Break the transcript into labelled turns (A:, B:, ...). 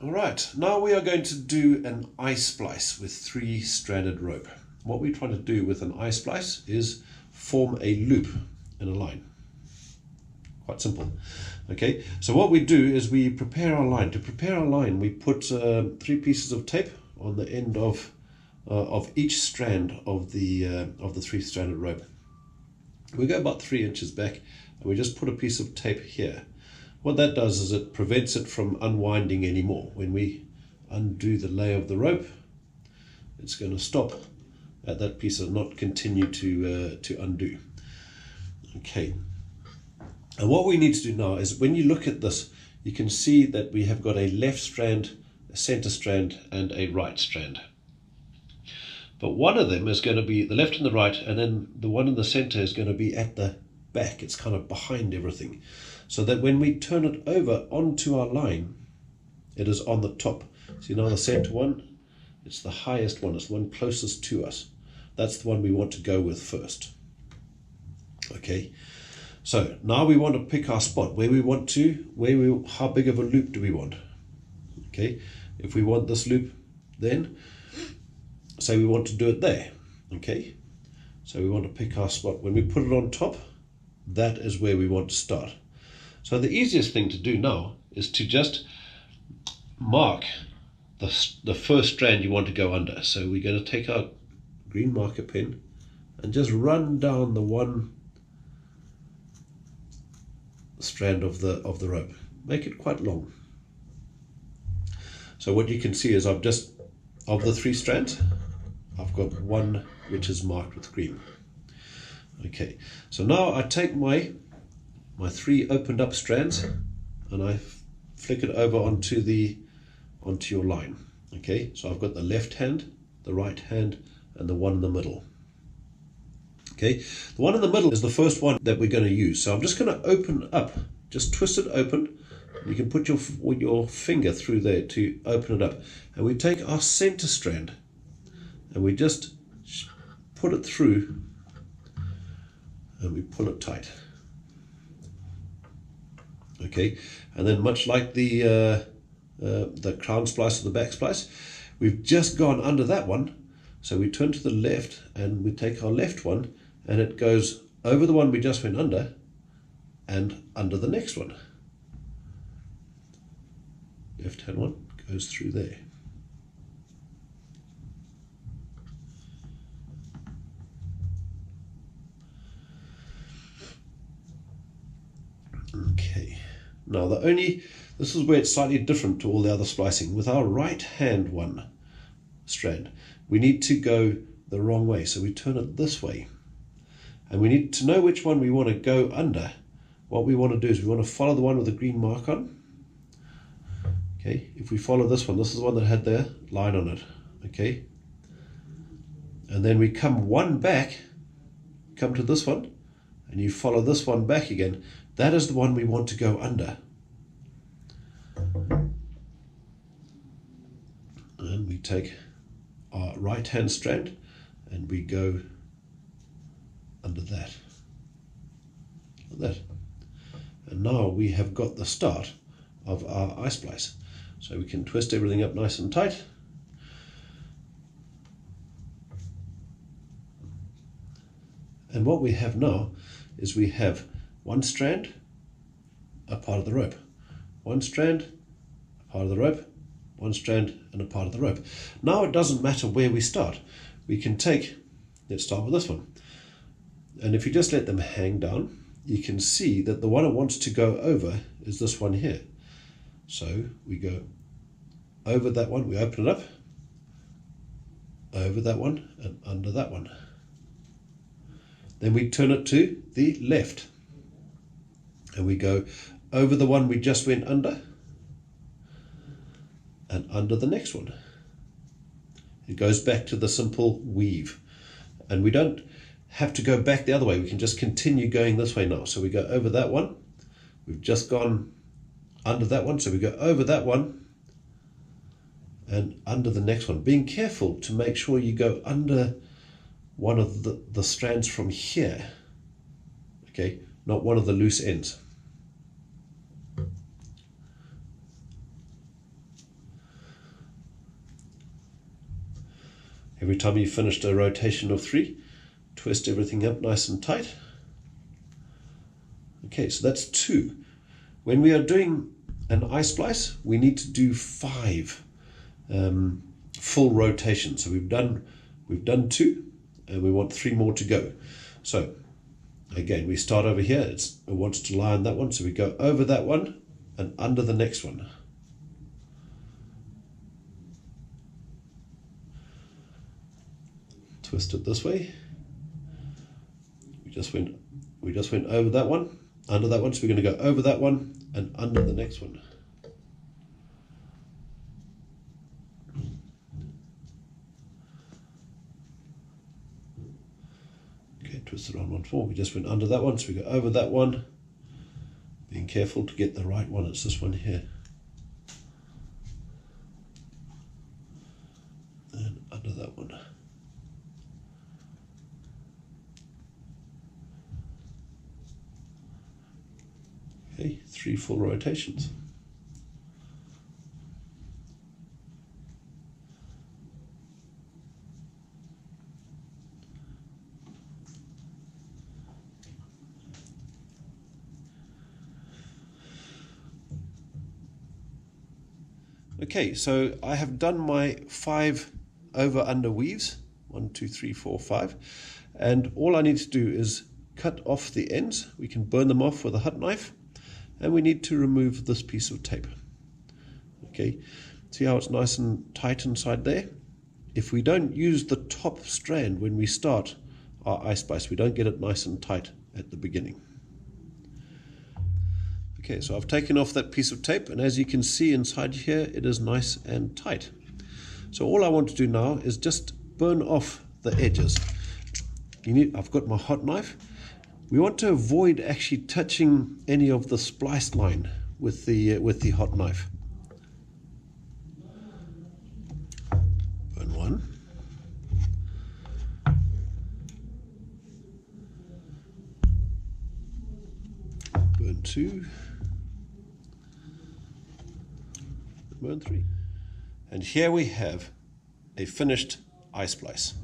A: Alright, now we are going to do an eye splice with 3-stranded rope. What we're trying to do with an eye splice is form a loop in a line. Quite simple. Okay, so what we do is we prepare our line. To prepare our line, we put 3 pieces of tape on the end of each strand of the 3-stranded rope. We go about 3 inches back and we just put a piece of tape here. What that does is it prevents it from unwinding anymore. When we undo the lay of the rope, it's going to stop at that piece and not continue to undo. Okay. And what we need to do now is when you look at this, you can see that we have got a left strand, a center strand, and a right strand. But one of them is going to be the left and the right, and then the one in the center is going to be at the back. It's kind of behind everything. So that when we turn it over onto our line, it is on the top. See now the center one, it's the highest one, it's the one closest to us. That's the one we want to go with first. Okay, so now we want to pick our spot, where we want to, how big of a loop do we want? Okay, if we want this loop, then say we want to do it there. Okay, so we want to pick our spot. When we put it on top, that is where we want to start. So the easiest thing to do now is to just mark the first strand you want to go under. So we're going to take our green marker pen and just run down the one strand of the rope. Make it quite long. So what you can see is of the 3 strands, I've got one which is marked with green. Okay, so now I take my 3 opened up strands and I flick it over onto your line. Okay, so I've got the left hand, the right hand, and the one in the middle. Okay, the one in the middle is the first one that we're going to use. So I'm just going to open up, just twist it open. You can put your finger through there to open it up. And we take our center strand and we just put it through and we pull it tight. Okay, and then much like the crown splice or the back splice, we've just gone under that one. So we turn to the left and we take our left one and it goes over the one we just went under and under the next one. Left hand one goes through there. Okay, now this is where it's slightly different to all the other splicing. With our right hand one strand, we need to go the wrong way, so we turn it this way. And we need to know which one we want to go under. What we want to do is we want to follow the one with the green mark on. Okay, if we follow this one, this is the one that had the line on it. Okay, and then we come one back, come to this one, and you follow this one back again. That is the one we want to go under. And we take our right hand strand and we go under that, like that. And now we have got the start of our eye splice. So we can twist everything up nice and tight. And what we have now is we have one strand, a part of the rope, one strand, a part of the rope, one strand and a part of the rope. Now it doesn't matter where we start. We can let's start with this one. And if you just let them hang down, you can see that the one it wants to go over is this one here. So we go over that one, we open it up, over that one and under that one. Then we turn it to the left and we go over the one we just went under and under the next one. It goes back to the simple weave, and we don't have to go back the other way. We can just continue going this way now. So we go over that one, we've just gone under that one, so we go over that one and under the next one, being careful to make sure you go under one of the strands from here, okay, not one of the loose ends. Every time you've finished a rotation of 3, twist everything up nice and tight. Okay, so that's 2. When we are doing an eye splice, we need to do 5 full rotations. So we've done 2, and we want 3 more to go. So again, we start over here. It wants to lie on that one, so we go over that one and under the next one. Twist it this way. We just went over that one, under that one, so we're going to go over that one and under the next one. Okay, twist it on once more. We just went under that one, so we go over that one. Being careful to get the right one. It's this one here. And under that one. Okay, 3 full rotations. Okay, so I have done my 5 over-under weaves, 1, 2, 3, 4, 5, and all I need to do is cut off the ends. We can burn them off with a hut knife, and we need to remove this piece of tape. Okay, see how it's nice and tight inside there? If we don't use the top strand when we start our eye splice, we don't get it nice and tight at the beginning. Okay, so I've taken off that piece of tape, and as you can see inside here, it is nice and tight. So all I want to do now is just burn off the edges. I've got my hot knife. We want to avoid actually touching any of the spliced line with the hot knife. Burn 1. Burn 2. Burn 3. And here we have a finished eye splice.